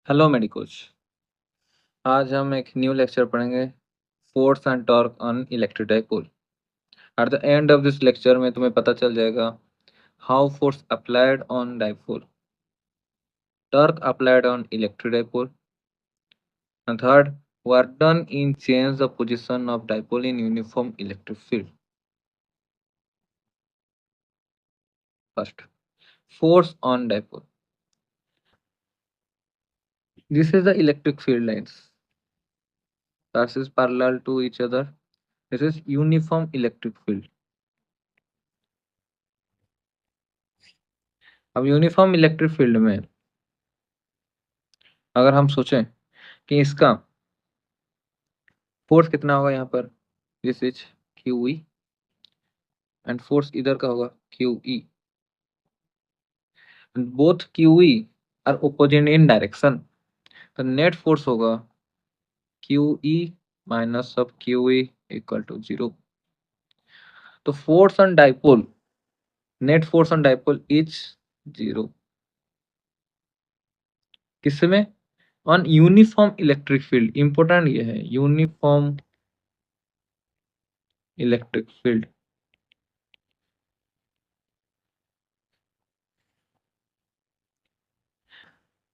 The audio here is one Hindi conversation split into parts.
हेलो मेडिकोच। आज हम एक न्यू लेक्चर पढ़ेंगे, force and torque on electric dipole. At the end of this lecture में तुम्हें पता चल जाएगा how force applied on dipole, torque applied on electric dipole, and third, work done in change the position of dipole in uniform electric field. First, force on dipole. This is the electric field lines. This is parallel to each other. This is uniform electric field. अब यूनिफॉर्म इलेक्ट्रिक फील्ड में अगर हम सोचें कि इसका फोर्स कितना होगा, यहाँ पर this is Q E and force इधर का होगा Q E, both Q E are opposite in direction, तो नेट फोर्स होगा Q E minus of Q E equal to 0। तो force on dipole, net force on dipole is 0। किसमें? On uniform electric field. Important ये है, uniform electric field.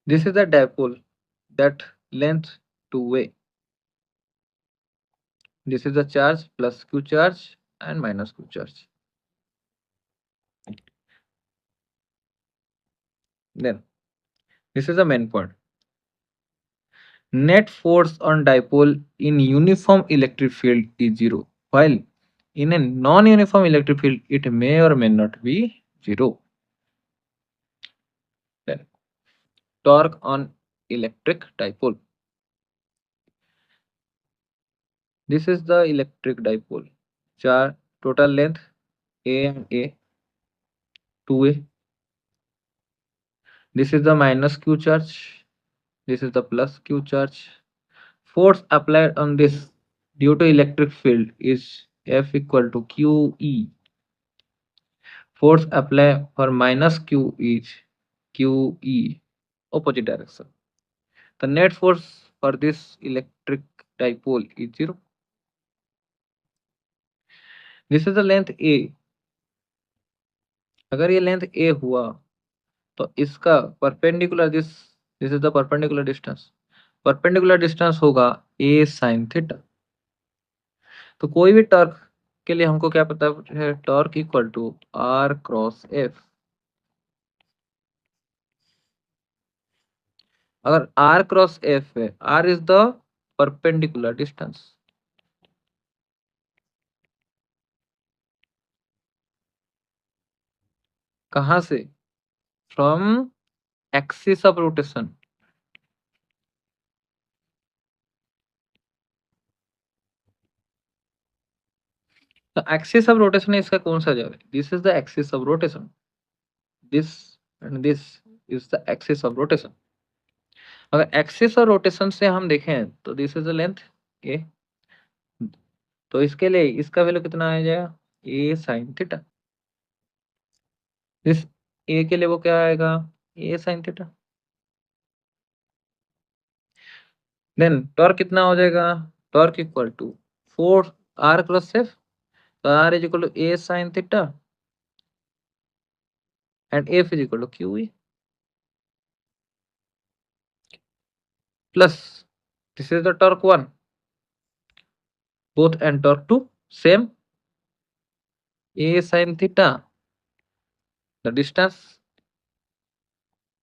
This is the dipole that length 2a. This is the charge plus q charge and minus q charge. Then this is the main point. Net force on dipole in uniform electric field is 0, while in a non-uniform electric field it may or may not be 0. Then torque on electric dipole. This is the electric dipole. Charge total length a and a, 2a. This is the minus q charge. This is the plus q charge. Force applied on this due to electric field is F equal to QE. Force applied for minus Q is QE, opposite direction. The net force for this electric dipole is 0. This is the length A. अगर ये लेंथ A हुआ तो इसका perpendicular this is the perpendicular distance, perpendicular distance होगा A sin थीटा। तो कोई भी टॉर्क के लिए हमको क्या पता है, torque equal to R cross F। अगर R क्रॉस F है, R is the perpendicular distance. कहां से? From axis of rotation. तो एक्सिस ऑफ रोटेशन इसका कौन सा जगह है? This is the axis of rotation, this and this is the axis of rotation. अगर एक्सिस ऑफ रोटेशन से हम देखें तो this is the length A, तो इसके लिए इसका वैल्यू कितना आ जाएगा, ए साइन थीटा। इस ए के लिए वो क्या आएगा, A sine theta. Then torque कितना हो जाएगा, torque equal to 4 R plus F, तो R is equal to A sine theta and F is equal to Q E plus this is the torque 1, both and torque 2 same, a sin theta, the distance,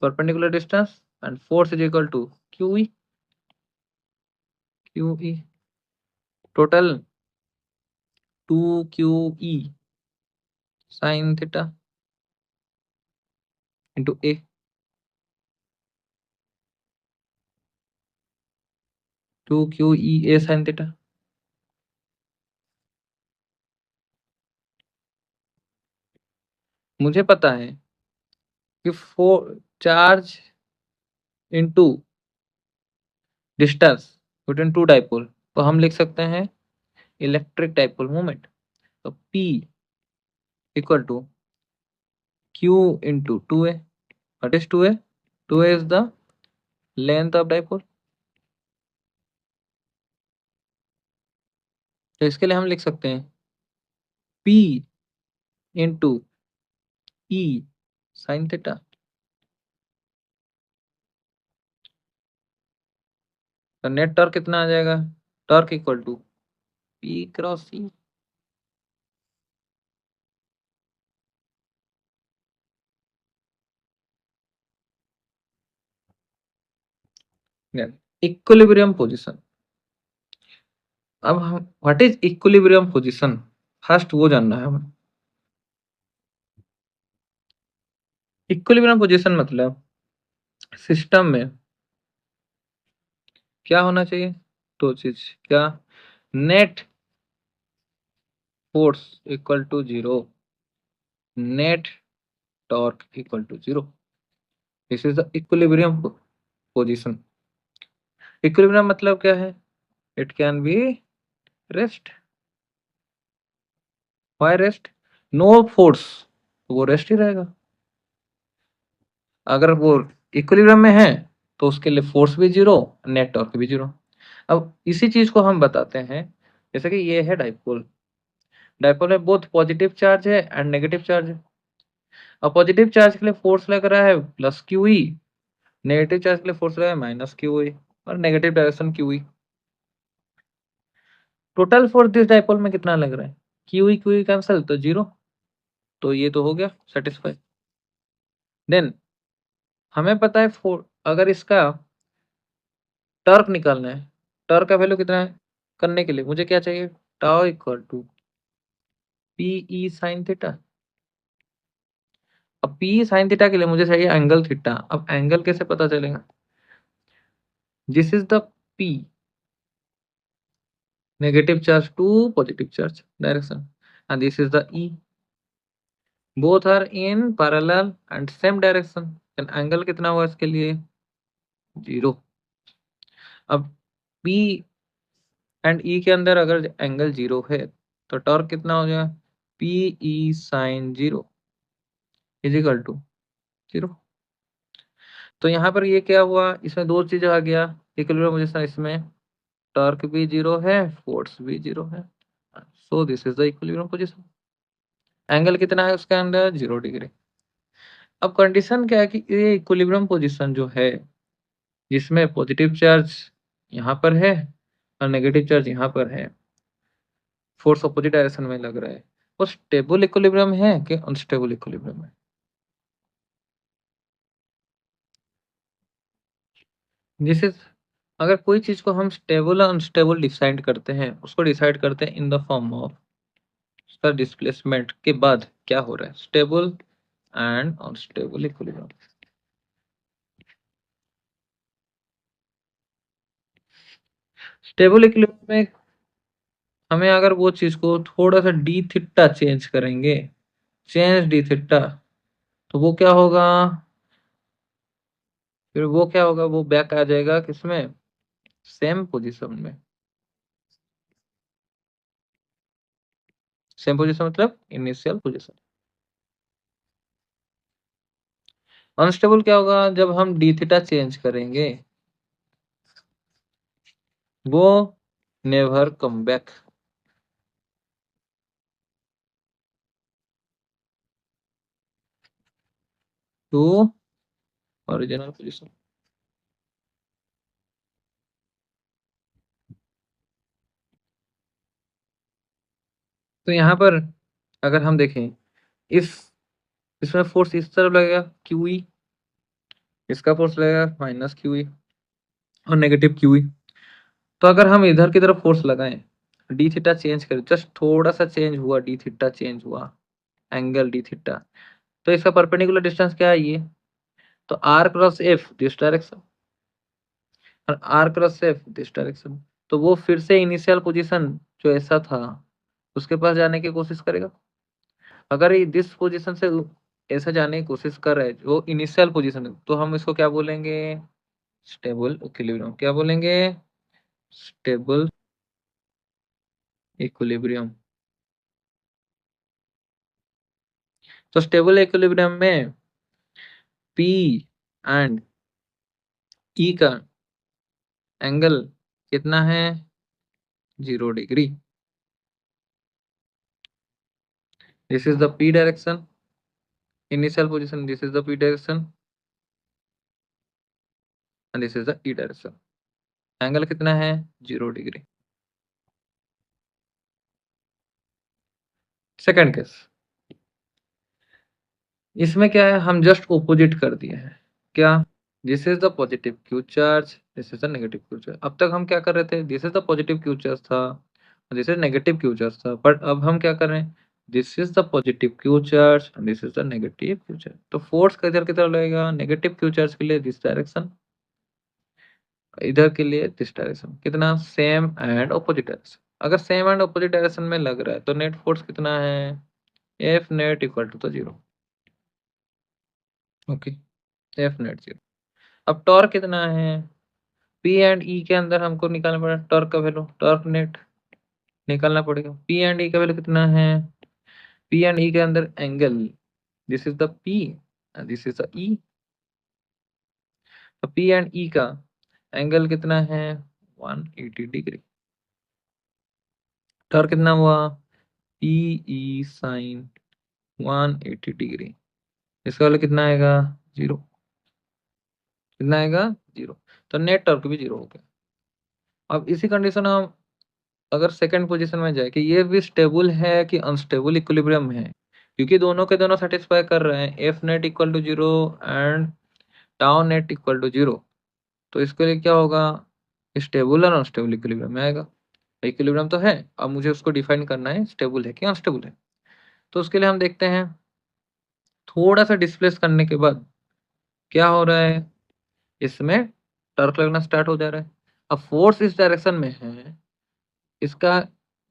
perpendicular distance, and force is equal to QE. Total 2QE sin theta into A. Two Q E A sine theta. मुझे पता है कि for charge into distance between two dipole, तो हम लिख सकते हैं इलेक्ट्रिक डाइपोल मोमेंट। तो P equal to Q into 2A। What is 2A? 2A is the length of dipole. तो इसके लिए हम लिख सकते हैं P into E sine theta. तो नेट टॉर्क कितना आ जाएगा? Torque equal to P cross E. Equilibrium position. अब हम what is equilibrium position, first वो जानना है हमें। इक्विलिब्रियम पोजीशन मतलब सिस्टम में क्या होना चाहिए? दो चीज। क्या? Net force equal to zero, net torque equal to zero. This is the equilibrium position. Equilibrium मतलब क्या है? It can be rest. Why rest? No force, वो रेस्ट ही रहेगा। अगर वो इक्विलिब्रियम में है तो उसके लिए फोर्स भी जीरो, नेट टॉर्क भी जीरो। अब इसी चीज को हम बताते हैं, जैसे कि ये है डाइपोल। डाइपोल में बोथ पॉजिटिव चार्ज है एंड नेगेटिव चार्ज है। अब पॉजिटिव चार्ज के लिए फोर्स लग रहा है plus Q E, negative charge के लिए फोर्स लग रहा है माइनस क्यू ई, और negative direction Q E. Total force this dipole में कितना लग रहा है? क्यू ई कैंसिल तो जीरो। तो ये तो हो गया सेटिस्फाई। देन हमें पता है अगर इसका टॉर्क निकालना है, टॉर्क का वैल्यू कितना है? करने के लिए मुझे क्या चाहिए? Tau equal to P E sine theta. अब पी साइन थीटा के लिए मुझे चाहिए एंगल थीटा। अब एंगल कैसे पता चलेगा? This is the P, negative charge to positive charge direction, and this is the E. Both are in parallel and same direction. Angle कितना हुआ इसके लिए? जीरो। अब पी एंड ई के अंदर अगर एंगल जीरो है तो टॉर्क कितना हो जाएगा? P E sine zero is equal to zero. तो यहाँ पर ये क्या हुआ, इसमें दो चीज आ गया इक्विलिब्रियम पोजीशन। इसमें टॉर्क भी जीरो है, फोर्स भी जीरो है। So this is the equilibrium position. Angle कितना है उसके अंदर? 0 डिग्री। अब कंडीशन क्या है कि ये इक्विलिब्रियम पोजीशन जो है, जिसमें पॉजिटिव चार्ज यहाँ पर है और नेगेटिव चार्ज यहाँ पर है, फोर्स अपोजिट डायरेक्शन में लग रहा है, वो स्टेबल इक्विलिब्रियम है कि अनस्टेबल इक्विलिब्रियम है? दिस इज, अगर कोई चीज को हम स्टेबल और अनस्टेबल डिसाइड करते हैं, उसको डिसाइड करते हैं इन द फॉर्म ऑफ उसका डिस्प्लेसमेंट के बाद क्या हो रहा है, stable and unstable equilibrium. Stable equilibrium में हमें अगर वो चीज को थोड़ा सा डी थीटा चेंज करेंगे, चेंज डी थीटा, तो वो क्या होगा? फिर वो क्या होगा? वो बैक आ जाएगा किसमें? सेम पोजीशन में। सेम पोजीशन मतलब इनिशियल पोजीशन। अनस्टेबल क्या होगा? जब हम डी थीटा चेंज करेंगे, वो never come back to original position. तो यहाँ पर अगर हम देखें, इस इसमें फोर्स इस तरफ लगेगा क्यू ई, इसका फोर्स लगेगा माइनस क्यू ई और नेगेटिव क्यू ई। तो अगर हम इधर की तरफ फोर्स लगाएं, डी थीटा चेंज करें, जस्ट थोड़ा सा चेंज हुआ, डी थीटा चेंज हुआ, एंगल डी थीटा, तो इसका परपेंडिकुलर डिस्टेंस क्या है ये? तो R cross F this direction और R cross F this direction. तो वो फिर से इनिशियल पोजीशन जो ऐसा था उसके पास जाने की कोशिश करेगा। अगर ये दिस पोजीशन से ऐसा जाने की कोशिश कर रहा है जो इनिशियल पोजीशन है, तो हम इसको क्या बोलेंगे? Stable equilibrium. क्या बोलेंगे? Stable equilibrium. तो स्टेबल इक्विलिब्रियम में पी एंड ई का एंगल कितना है 0 degree. This is the P direction, initial position, this is the P direction and this is the E direction. Angle कितना है 0 डिग्री। सेकंड केस, इसमें क्या है, हम जस्ट ओपोजिट कर दिए हैं। क्या, this is the positive Q charge, this is the negative Q charge. अब तक हम क्या कर रहे थे, this is the positive Q charge था, this is negative Q charge था, बट अब हम क्या कर रहे हैं, this is the positive Q charge and this is the negative Q charge. तो फोर्स किधर की तरफ लगेगा, नेगेटिव क्यू चार्ज के लिए दिस डायरेक्शन, इधर के लिए दिस डायरेक्शन। कितना, सेम एंड ऑपोजिट डायरेक्शन। अगर सेम एंड ऑपोजिट डायरेक्शन में लग रहा है तो नेट फोर्स कितना है, F net equal to the zero. Okay, F net zero. अब टॉर्क कितना है, पी एंड ई के अंदर हमको निकालना पड़ेगा टॉर्क का वैल्यू, टॉर्क नेट निकालना पड़ेगा। पी एंड ई का वैल्यू कितना है, पी एंड ई के अंदर angle, this is the P and this is the E. तो पी एंड ई का एंगल कितना है 180 डिग्री। टॉर्क कितना हुआ, पी ई साइन 180 डिग्री। इसका वैल्यू कितना आएगा, जीरो। कितना आएगा, जीरो। तो नेट टॉर्क भी जीरो हो गया। अब इसी कंडीशन हम अगर सेकंड पोजीशन में जाए कि ये भी स्टेबल है कि अनस्टेबल इक्विलिब्रियम में है, क्योंकि दोनों के दोनों सेटिस्फाई कर रहे हैं, F net equal to zero and tau net equal to zero. तो इसके लिए क्या होगा, स्टेबल और अनस्टेबल इक्विलिब्रियम में आएगा। इक्विलिब्रियम तो है, अब मुझे उसको डिफाइन करना है स्टेबल है कि अनस्टेबल है। तो उसके लिए हम देखते हैं, थोड़ा सा डिस्प्लेस करने के बाद क्या हो रहा है, इसमें टर्क लगना स्टार्ट हो जा रहा है। अब फोर्स इस डायरेक्शन में है, इसका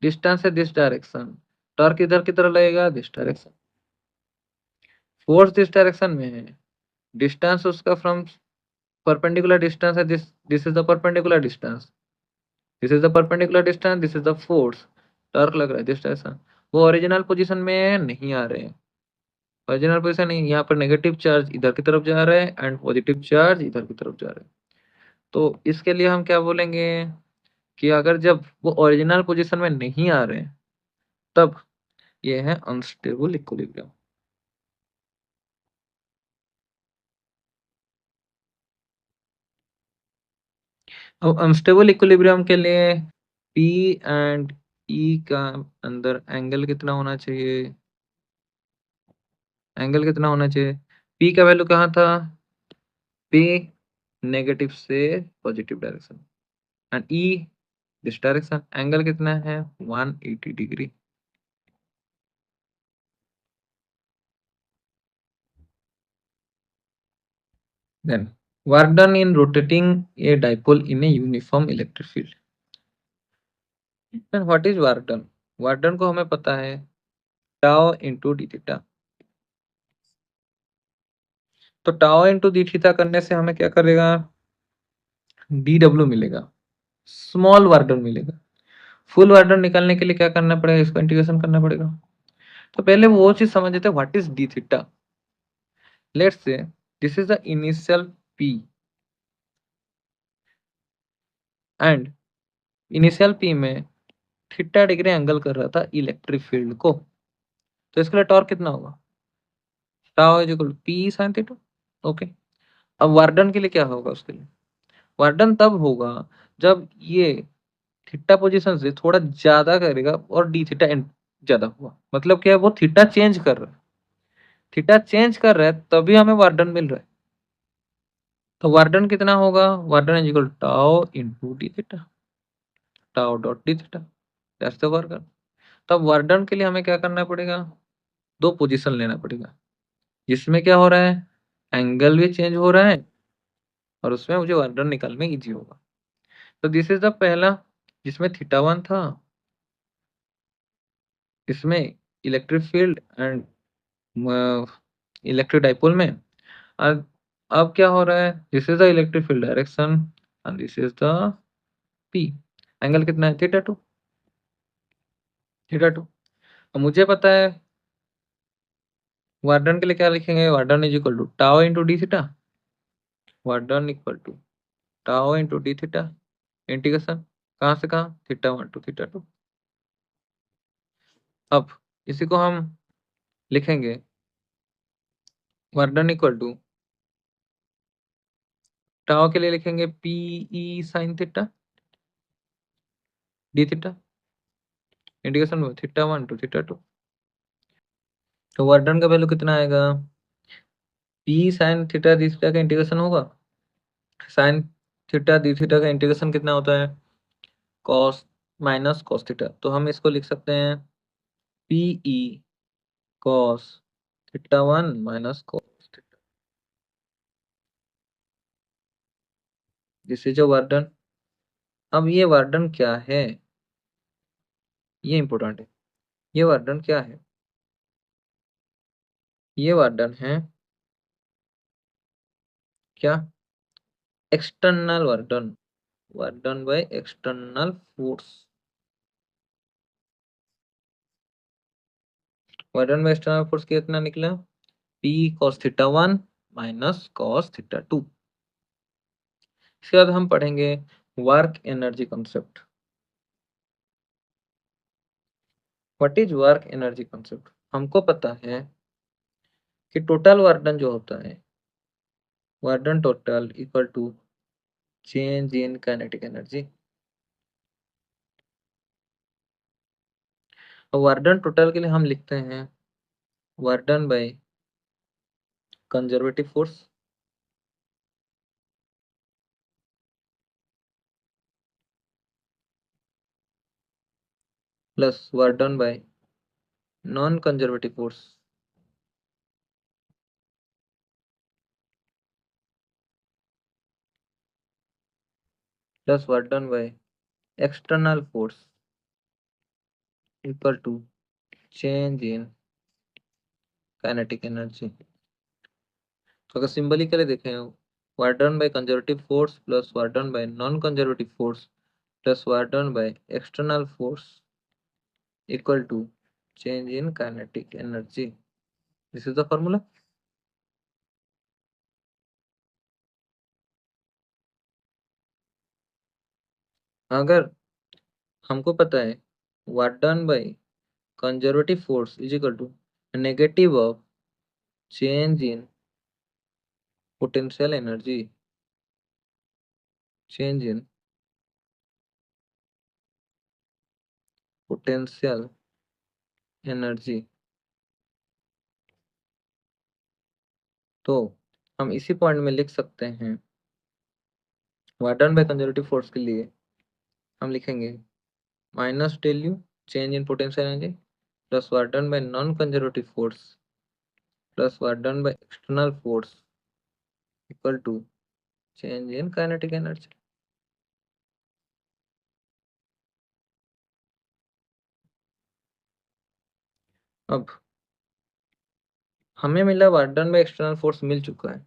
डिस्टेंस है दिस डायरेक्शन, टर्क इधर की तरह लगेगा this direction. Force this direction में है, डिस्टेंस उसका फ्रॉम परपेंडिकुलर डिस्टेंस है, this is the perpendicular distance, this is the perpendicular distance, this is the force. Torque लग रहा है दिस डायरेक्शन। वो ओरिजिनल पोजीशन में नहीं आ रहे हैं, ओरिजिनल पोजीशन नहीं, यहाँ पर नेगेटिव चार्ज इधर की तरफ जा रहा है एंड पॉजिटिव चार्ज इधर की तरफ जा रहा है। तो इसके लिए हम क्या बोलेंगे कि अगर जब वो ओरिजिनल पोजीशन में नहीं आ रहे हैं तब ये है अनस्टेबल इक्विलिब्रियम। अब अनस्टेबल इक्विलिब्रियम के लिए पी एंड ई का अंदर एंगल कितना होना चाहिए, एंगल कितना होना चाहिए, पी का वैल्यू कहाँ था, पी नेगेटिव से positive direction and E this direction. Angle कितना है 180 degree. Then work done in rotating a dipole in a uniform electric field. Then what is work done, work done को हमें पता है टाउ इंटू डी थीटा। तो टाउ इंटू डी थीटा करने से हमें क्या करेगा, डी डब्ल्यू मिलेगा, स्मॉल वर्क डन मिलेगा। फुल वर्क डन निकालने के लिए क्या करना पड़ेगा, इसको इंटीग्रेशन करना पड़ेगा। तो पहले वो चीज समझ लेते हैं, what is D theta. Let's say this is the initial P and initial P में थीटा डिग्री एंगल कर रहा था इलेक्ट्रिक फील्ड को। तो इसके लिए टॉर्क कितना होगा, tau is equal to P sine theta. Okay, अब वर्क डन के लिए क्या होगा, उसके लिए वर्क डन तब होगा जब ये थीटा पोजीशन से थोड़ा ज्यादा करेगा और डी थीटा ज्यादा हुआ, मतलब क्या है, वो थीटा चेंज कर रहा है, थीटा चेंज कर रहा है तभी हमें वर्क डन मिल रहा है। तो वर्क डन कितना होगा, work done is equal tau into D theta, tau dot D theta, that's the work done. तब वर्क डन के लिए हमें क्या करना पड़ेगा, दो पोजीशन लेना पड़ेगा जिसमें क्या हो रहा है, एंगल भी चेंज हो रहा है और उसमें मुझे वर्क डन निकालना इजी होगा। तो दिस इज द पहला जिसमें थीटा वन था, इसमें electric field and electric dipole में। अब अब क्या हो रहा है, this is the electric field direction and this is the P. Angle कितना है, थीटा टू, थीटा टू। अब मुझे पता है वार्डन के लिए क्या लिखेंगे, work done is equal to tau into D theta, work done equal to tau into D theta integration कहाँ से कहाँ, θ1 टू θ2। अब इसी को हम लिखेंगे work done equal to tau के लिए लिखेंगे P E sine theta D theta integration में θ1 टू θ2। तो वर्क डन का वैल्यू कितना आएगा, P sine theta D theta का इंटीग्रेशन होगा, साइन थीटा डी थीटा का इंटीग्रेशन कितना होता है, कॉस माइनस कॉस थीटा। तो हम इसको लिख सकते हैं P E cos θ1 minus cos theta, this is a work done. अब ये वर्क डन क्या है, ये इंपॉर्टेंट है। ये वर्क डन क्या है, ये वर्क डन है क्या, external work done by external force. Work done by external force कितना निकला, पी कॉस θ1 माइनस कॉस θ2। इसके बाद हम पढ़ेंगे work energy concept. What is work energy concept. हमको पता है कि टोटल वर्क डन जो होता है, work done total equal to change in kinetic energy. और वर्क डन टोटल के लिए हम लिखते हैं work done by conservative force plus work done by non conservative force plus work done by external force equal to change in kinetic energy. तो अगर सिंबलिकली देखें, work done by conservative force plus work done by non conservative force plus work done by external force equal to change in kinetic energy, this is the formula. अगर हमको पता है work done by conservative force is equal to negative of change in potential energy, change in potential energy, तो हम इसी पॉइंट में लिख सकते हैं work done by conservative force के लिए हम लिखेंगे minus del U change in potential energy plus work done by non conservative force plus work done by external force equal to change in kinetic energy. अब हमें मिला work done by external force मिल चुका है,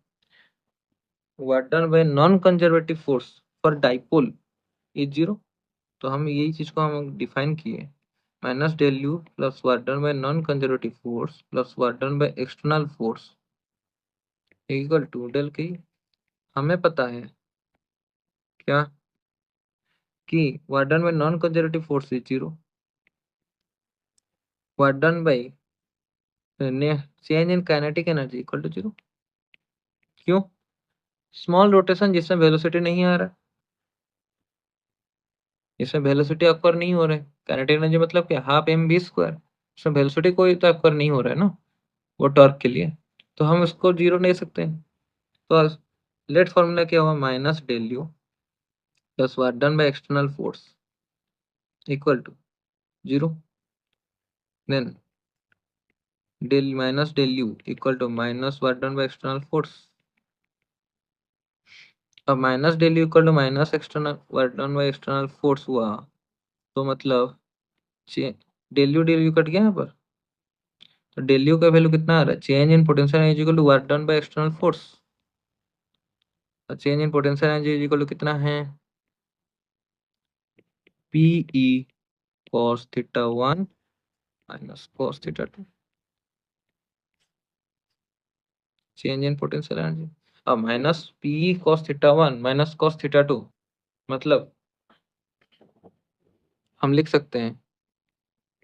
work done by non conservative force for dipole is zero. तो हम यही चीज को हम डिफाइन किए, minus del U plus work done by non conservative force plus work done by external force equal to del K. हमें पता है क्या कि work done by non conservative force is zero, work done by change in kinetic energy equal to zero. क्यों, स्मॉल रोटेशन जिसमें वेलोसिटी नहीं आ रहा, इसमें वेलोसिटी अक्वर नहीं हो रहा है, काइनेटिक एनर्जी मतलब क्या, हाफ एम बी स्क्वायर, इसमें वेलोसिटी कोई तो अक्वर नहीं हो रहा है ना वो टॉर्क के लिए, तो हम उसको जीरो ले सकते हैं। तो लेट फॉर्मूला क्या हुआ, minus del U plus work done by external force equal to zero, then del minus del U equal to minus work done by external force. अब minus del U equal to minus external work done by external force हुआ, तो मतलब डेल यू कट गया यहाँ पर, तो डेल यू का वैल्यू कितना आ रहा है, change in potential energy equal to work done by external force, और change in potential energy equal to कितना है, P E cos θ1 minus cos θ2, change in potential energy. अब minus P cos theta 1 minus cos theta 2, मतलब हम लिख सकते हैं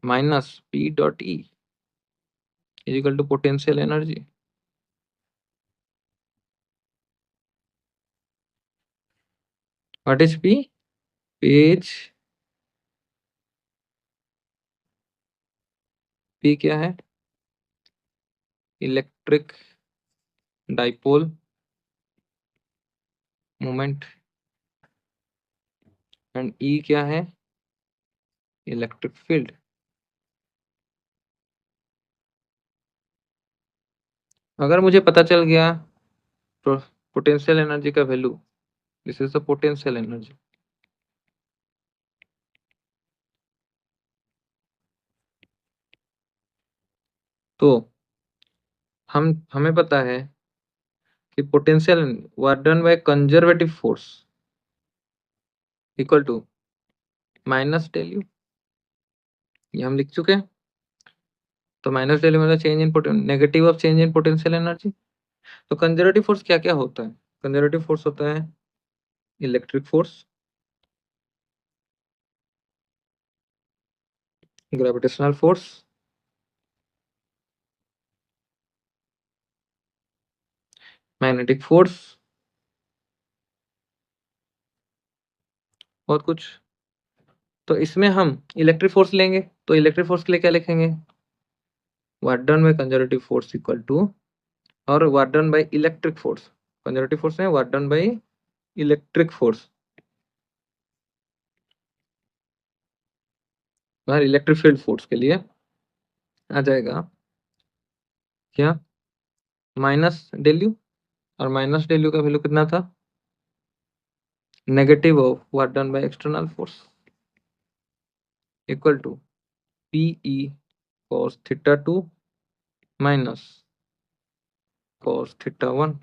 minus P dot E is equal to potential energy. What is P? पेज पी क्या है? Electric dipole moment. एंड ई क्या है? Electric field. अगर मुझे पता चल गया पोटेंशियल एनर्जी का value, this is the potential energy, तो हमें पता है कि potential work done by conservative force equal to minus del U, ये हम लिख चुके हैं। तो माइनस डेल मतलब change in negative of change in potential energy. तो कंजर्वेटिव फोर्स क्या क्या होता है? कंजर्वेटिव फोर्स होता है electric force, gravitational force, magnetic force और कुछ। तो इसमें हम इलेक्ट्रिक फोर्स लेंगे, तो इलेक्ट्रिक फोर्स के लिए क्या लिखेंगे? Work done by conservative force equal to, और work done by electric force, conservative force है work done by electric force, electric field force के लिए आ जाएगा क्या? माइनस डेल यू, और माइनस डेल यू का वैल्यू कितना था? Negative of work done by external force equal to P E cos theta 2 minus cos theta 1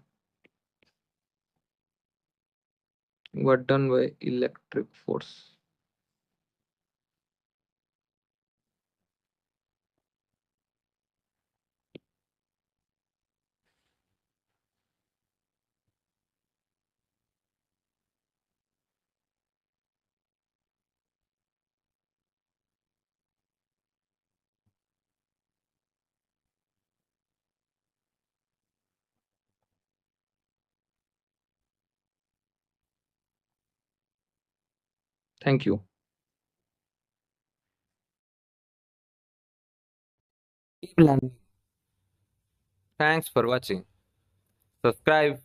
work done by electric force. Thank you. Keep learning. Thanks for watching. Subscribe